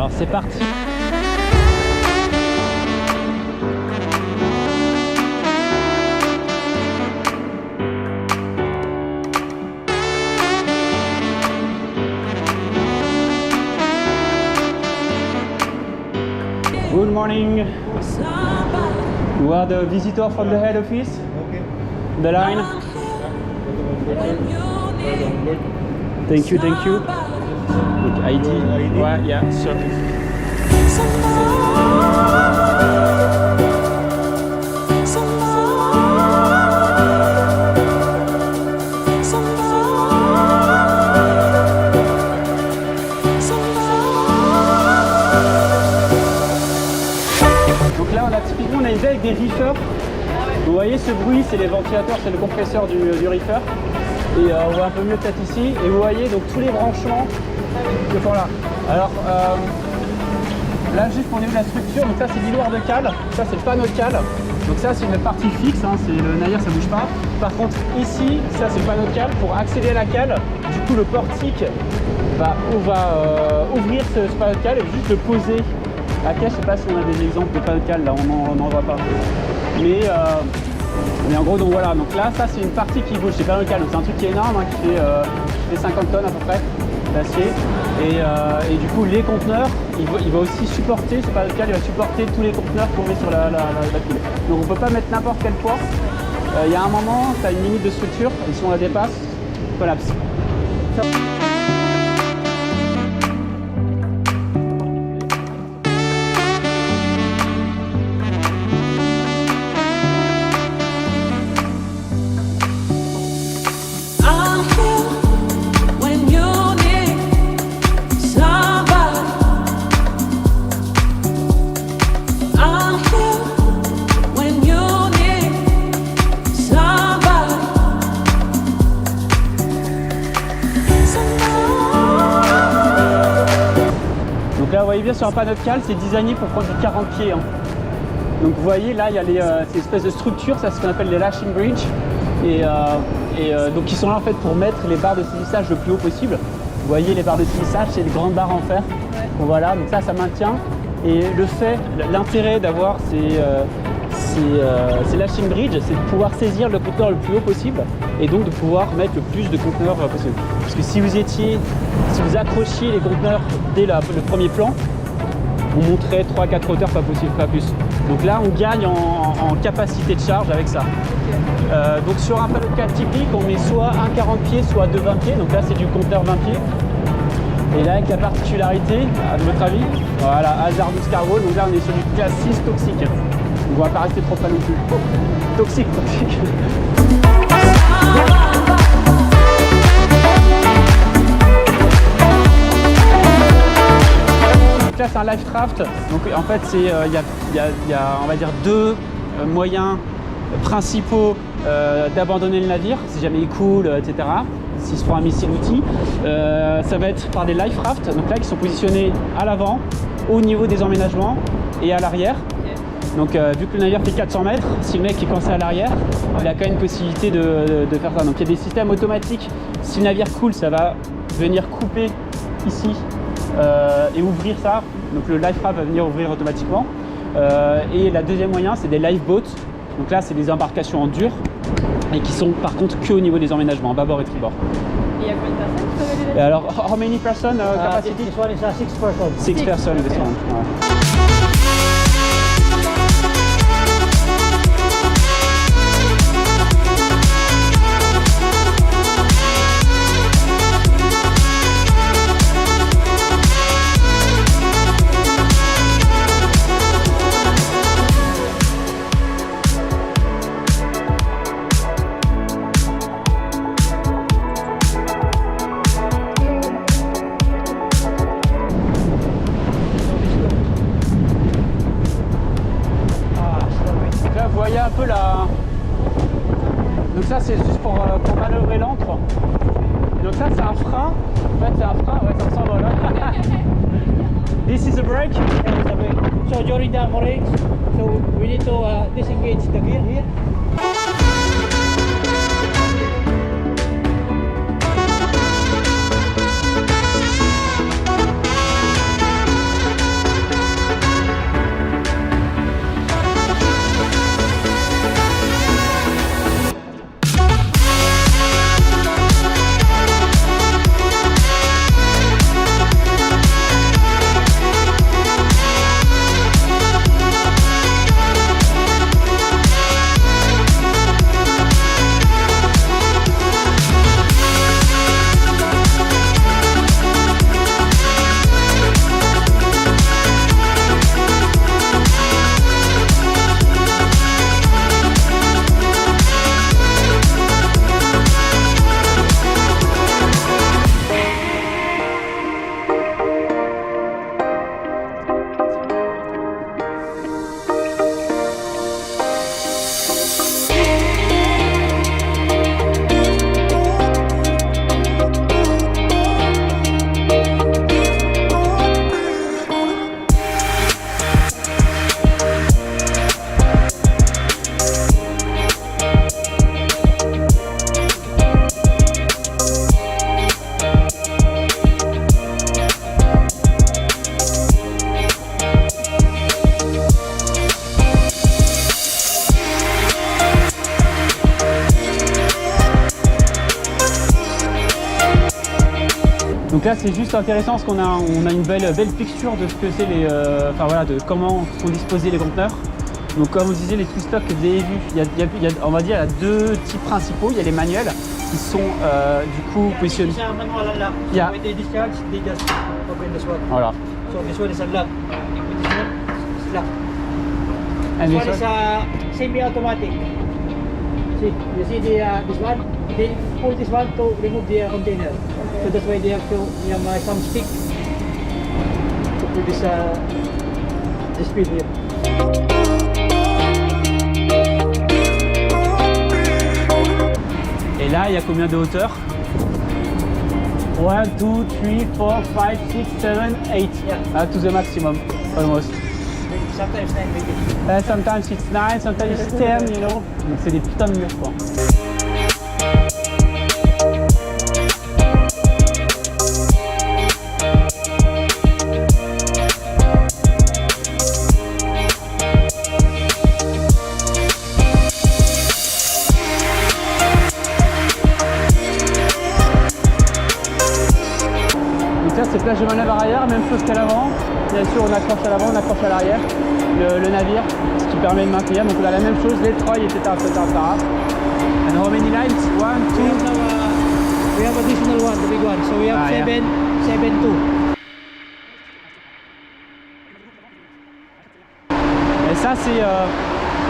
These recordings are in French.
Alors c'est parti. Good morning. We are the visitor from the head office. Okay. The line. Thank you, thank you. With ID. Ouais, yeah, sure. Donc là, typiquement, on a une baie avec des reefers. Vous voyez ce bruit, c'est les ventilateurs, c'est le compresseur du reefer. Et on voit un peu mieux peut-être ici. Et vous voyez donc tous les branchements que font là. Alors là, juste pour au niveau de la structure, donc ça c'est l'hiloire de cale, ça c'est le panneau de cale. Donc ça c'est une partie fixe, hein, c'est le navire, ça bouge pas. Par contre ici, ça c'est le panneau de cale. Pour accéder à la cale, du coup le portique va ouvrir ce panneau de cale et juste le poser. À quai, je sais pas si on a des exemples de panneaux de cale, là on n'en voit pas. Mais en gros, donc voilà, donc là ça c'est une partie qui bouge, c'est pas le cas, donc c'est un truc qui est énorme, hein, qui fait 50 tonnes à peu près d'acier. Et du coup les conteneurs, il va aussi supporter, c'est pas le cas, il va supporter tous les conteneurs qu'on met sur la pile. Donc on peut pas mettre n'importe quel poids. Il y a un moment, tu as une limite de structure, et si on la dépasse, collapse. Donc là, vous voyez bien sur un panneau de cale, c'est designé pour prendre du 40 pieds. Hein. Donc vous voyez là, il y a ces espèces de structures, ça c'est ce qu'on appelle les lashing bridge. Donc qui sont là en fait pour mettre les barres de silissage le plus haut possible. Vous voyez les barres de silissage, c'est des grandes barres en fer. Ouais. Donc voilà, donc ça maintient. Et l'intérêt d'avoir ces lashing bridge, c'est de pouvoir saisir le conteneur le plus haut possible et donc de pouvoir mettre le plus de conteneurs possible. Parce que si vous accrochiez les conteneurs dès le premier plan, on monterait 3-4 hauteurs, pas possible, pas plus. Donc là, on gagne en capacité de charge avec ça. Okay. Donc sur un panneau de cale typique, on met soit un 40 pieds, soit deux 20 pieds. Donc là, c'est du conteneur 20 pieds. Et là, avec la particularité, à votre avis, voilà, hazardous cargo. Donc là, on est sur du classe 6 toxique. Donc on va pas rester trop pas non plus. Toxique. Donc là, c'est un life raft. Donc en fait, il y a, on va dire, deux moyens principaux d'abandonner le navire si jamais il coule, etc. S'il se prend un missile outil. Ça va être par des life rafts, donc là qui sont positionnés à l'avant, au niveau des emménagements et à l'arrière. Donc vu que le navire fait 400 mètres, si le mec est coincé à l'arrière, il a quand même une possibilité de faire ça. Donc il y a des systèmes automatiques. Si le navire coule, ça va venir couper ici et ouvrir ça. Donc le life raft va venir ouvrir automatiquement. Et la deuxième moyen, c'est des lifeboats. Donc là, c'est des embarcations en dur et qui sont par contre que au niveau des emménagements, bâbord et tribord. Et il y a combien de personnes qui peuvent aller là-dessus? Et alors, how many persons capacity? This one is 6 persons. 6 persons, this one. Ouais. Un peu la... Donc ça c'est juste pour manœuvrer l'ancre. Donc ça c'est un frein. En fait c'est un frein, ouais ça ressemble là. This is a brake. So during the brakes, so we need to disengage the gear here. Donc là c'est juste intéressant parce qu'on a une belle picture de ce que c'est les, enfin voilà, de comment sont disposés les conteneurs. Donc comme vous disiez, les twist locks que vous avez vus, on va dire il y a deux types principaux. Il y a les manuels qui sont du coup positionnés. Yeah. When they discharge, they just open this one. Voilà. So this one is unlocked. This one is locked. And This this one is semi-automatic. See, you see this one? They pull this one to remove the container. So that's why they have some stick to put this speed here. Et là, il y a combien de hauteur? 1, 2, 3, 4, 5, 6, 7, 8. Yeah. To the maximum, almost. Sometimes 9 maybe. Sometimes it's 9, sometimes it's 10, you know. Donc c'est des putains de murs, quoi. C'est plage de manœuvre arrière, même chose qu'à l'avant. Bien sûr, on accroche à l'avant, on accroche à l'arrière le navire, ce qui permet de maintenir. Donc on a la même chose, les treuils, etc. And how many lines? 1, 2. We have additional one, the big one. So we have 7, 2. Et ça c'est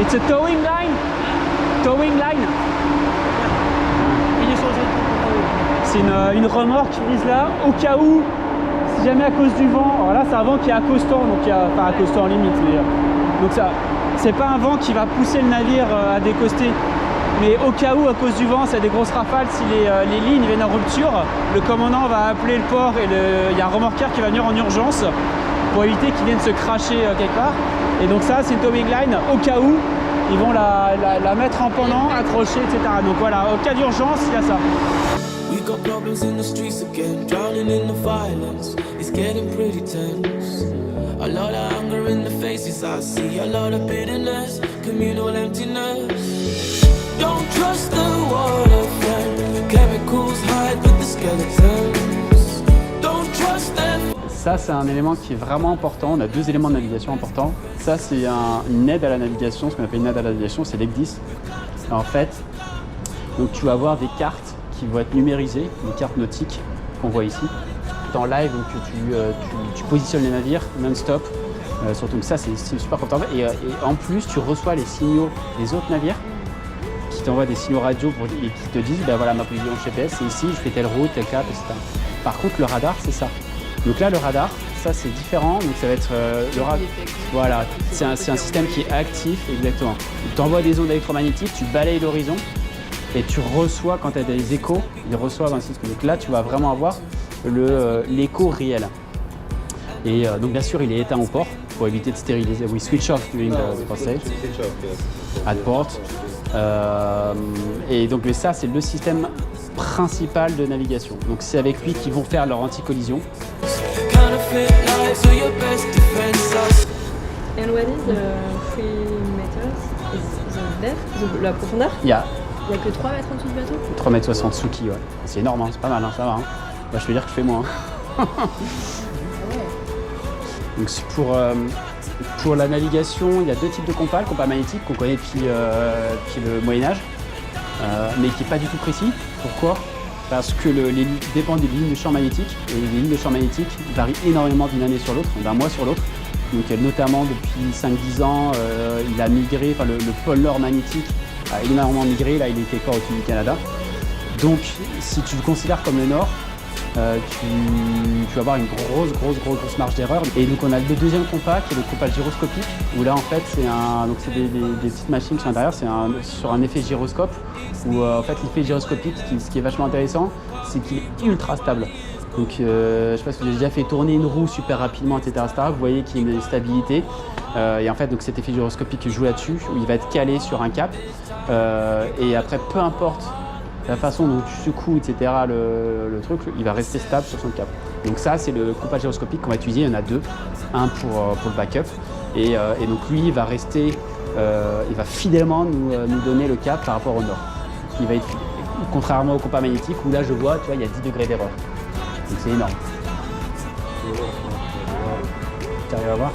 it's a towing line. Towing line. C'est une remorque mise là au cas où, si jamais à cause du vent, alors là c'est un vent qui est accostant, donc il y a, enfin accostant en limite, mais, donc ça, c'est pas un vent qui va pousser le navire à décoster, mais au cas où à cause du vent, c'est des grosses rafales, si les lignes viennent en rupture, le commandant va appeler le port et il y a un remorqueur qui va venir en urgence pour éviter qu'il vienne se cracher quelque part. Et donc ça c'est une towing line au cas où ils vont la mettre en pendant, accrocher, etc. Donc voilà, au cas d'urgence, il y a ça. We got problems in the streets again, drowning in the violence. It's getting pretty tense. A lot of anger in the faces I see, a lot of bitterness, communal emptiness. Don't trust the water friend, chemicals hide with the skeletons. Don't trust them. Ça c'est un élément qui est vraiment important, on a deux éléments de navigation importants. Ça c'est une aide à la navigation, ce qu'on appelle une aide à la navigation, c'est l'ECDIS. En fait, donc tu vas avoir des cartes qui vont être numérisées, les cartes nautiques qu'on voit ici. En live, donc tu positionnes les navires non-stop. Surtout que ça, c'est super confortable. Et en plus, tu reçois les signaux des autres navires qui t'envoient des signaux radio et qui te disent, ben voilà, ma position GPS, c'est ici, je fais telle route, tel cap, etc. Par contre, le radar, c'est ça. Donc là, le radar, ça, c'est différent. Donc ça va être le radar. Voilà, c'est un système qui est actif, exactement. Tu envoies des ondes électromagnétiques, tu balayes l'horizon. Et tu reçois, quand tu as des échos, ils reçoivent un système. Donc là, tu vas vraiment avoir l'écho réel. Et donc, bien sûr, il est éteint au port pour éviter de stériliser. We switch off during the passage at port. Et donc, ça, c'est le système principal de navigation. Donc, c'est avec lui qu'ils vont faire leur anti-collision. And what is 3 meters? Is the depth? La profondeur? Yeah. Il n'y a que 3 mètres en dessous du bateau? 3,60 mètres sous qui, ouais. C'est énorme, hein, c'est pas mal, hein, ça va. Hein. Bah, je peux dire que je fais moins. Hein. Donc pour la navigation, il y a deux types de compas. Le compas magnétique qu'on connaît depuis le Moyen-Âge, mais qui n'est pas du tout précis. Pourquoi? Parce que dépend des lignes de champ magnétique. Et les lignes de champ magnétique varient énormément d'une année sur l'autre, d'un mois sur l'autre. Donc notamment depuis 5-10 ans, il a migré, enfin le pôle nord magnétique a énormément migré, là il était pas au-dessus du Canada. Donc si tu le considères comme le nord, tu vas avoir une grosse marge d'erreur. Et donc on a le deuxième compas qui est le compas gyroscopique, où là en fait c'est des petites machines sur l'intérieur, c'est sur un effet gyroscope, où en fait l'effet gyroscopique, ce qui est vachement intéressant, c'est qu'il est ultra stable. Donc je sais pas si vous avez déjà fait tourner une roue super rapidement, etc. Vous voyez qu'il y a une stabilité. Et en fait donc cet effet gyroscopique joue là-dessus, où il va être calé sur un cap. Et après peu importe la façon dont tu secoues, etc., le truc, il va rester stable sur son cap. Donc ça, c'est le compas gyroscopique qu'on va utiliser. Il y en a deux, un pour le backup. Et donc lui, il va rester, il va fidèlement nous donner le cap par rapport au nord. Il va être, contrairement au compas magnétique, où là, je vois, tu vois, il y a 10 degrés d'erreur. Donc c'est énorme. Tu arrives à voir?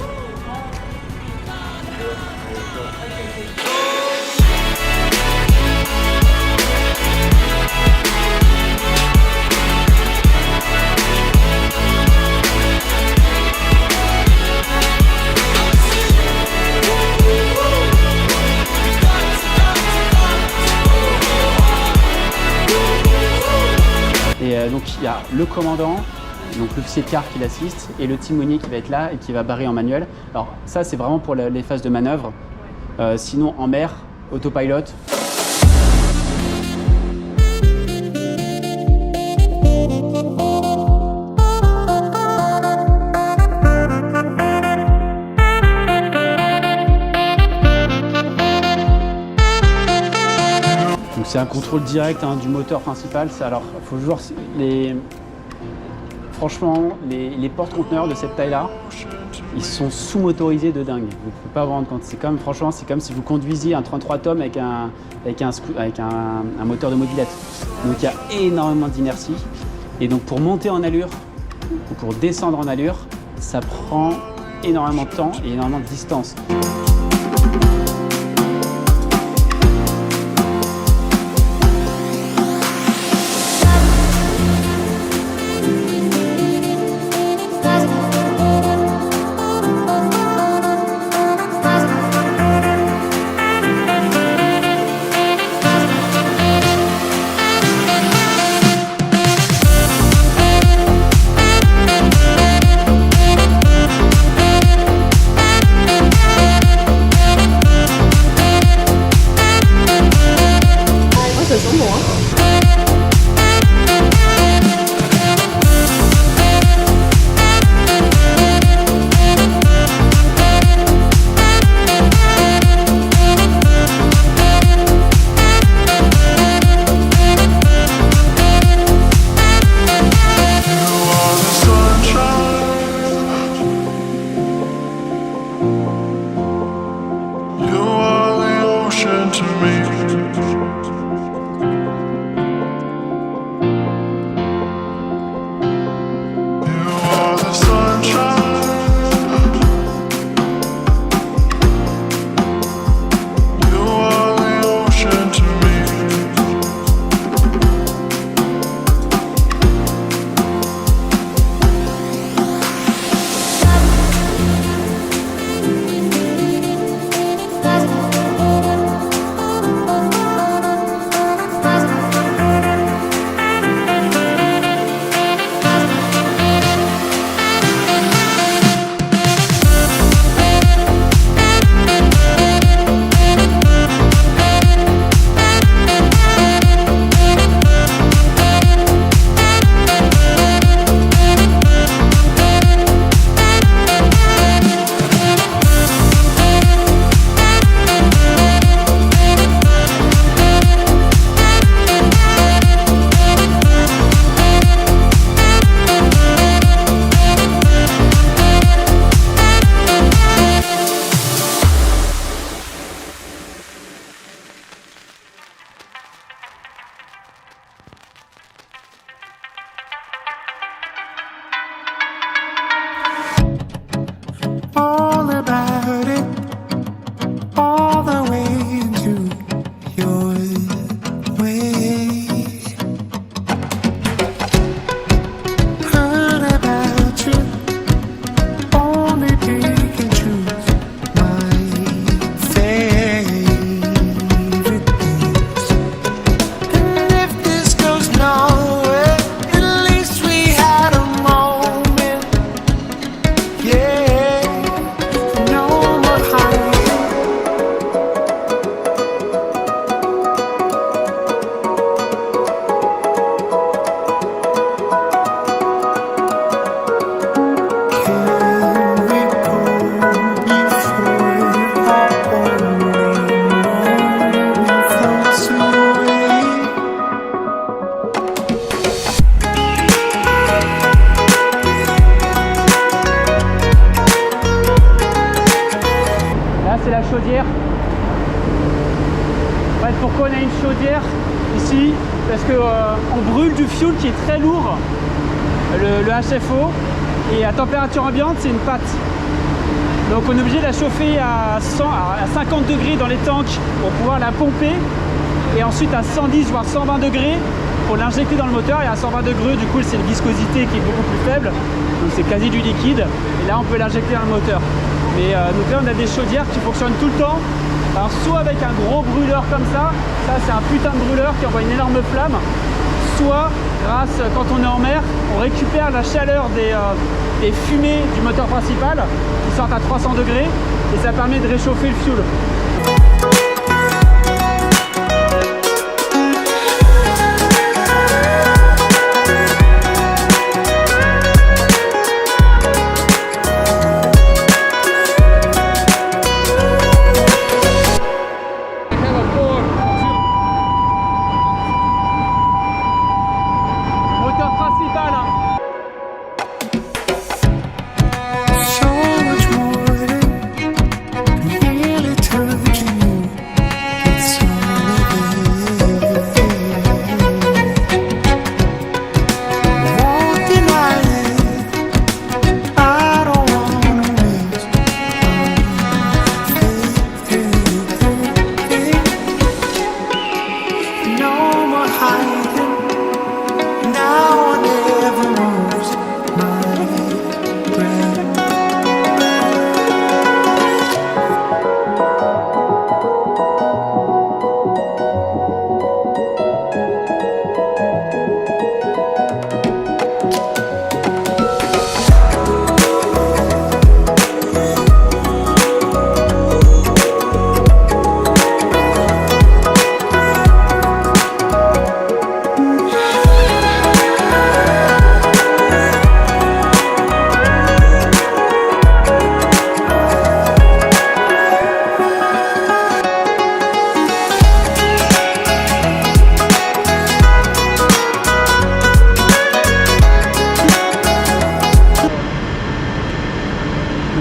Et donc il y a le commandant, donc l'officier de quart qui l'assiste, et le timonier qui va être là et qui va barrer en manuel. Alors ça c'est vraiment pour les phases de manœuvre. Sinon en mer, autopilot. C'est un contrôle direct du moteur principal. Alors, il faut voir franchement, les porte-conteneurs de cette taille-là, ils sont sous-motorisés de dingue. Vous ne pouvez pas vous rendre compte. Franchement, c'est comme si vous conduisiez un 33 tomes avec un moteur de mobilette. Donc, il y a énormément d'inertie. Et donc, pour monter en allure ou pour descendre en allure, ça prend énormément de temps et énormément de distance. chaudière. En fait, pourquoi on a une chaudière ici? Parce que on brûle du fioul qui est très lourd. le HFO. Et à température ambiante, c'est une pâte. Donc on est obligé de la chauffer à 50 degrés dans les tanks pour pouvoir la pomper. Et ensuite à 110 voire 120 degrés pour l'injecter dans le moteur. Et à 120 degrés, du coup, c'est une viscosité qui est beaucoup plus faible. Donc c'est quasi du liquide. Et là, on peut l'injecter dans le moteur. Mais donc là, on a des chaudières qui fonctionnent tout le temps. Alors soit avec un gros brûleur comme ça c'est un putain de brûleur qui envoie une énorme flamme. Soit grâce, quand on est en mer, on récupère la chaleur des fumées du moteur principal qui sortent à 300 degrés et ça permet de réchauffer le fuel.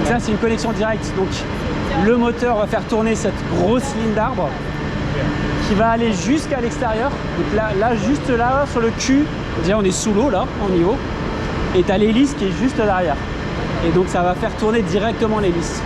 Ça c'est une connexion directe, donc le moteur va faire tourner cette grosse ligne d'arbre qui va aller jusqu'à l'extérieur. Donc là, juste là, sur le cul, déjà on est sous l'eau là, en niveau, et tu as l'hélice qui est juste derrière. Et donc ça va faire tourner directement l'hélice.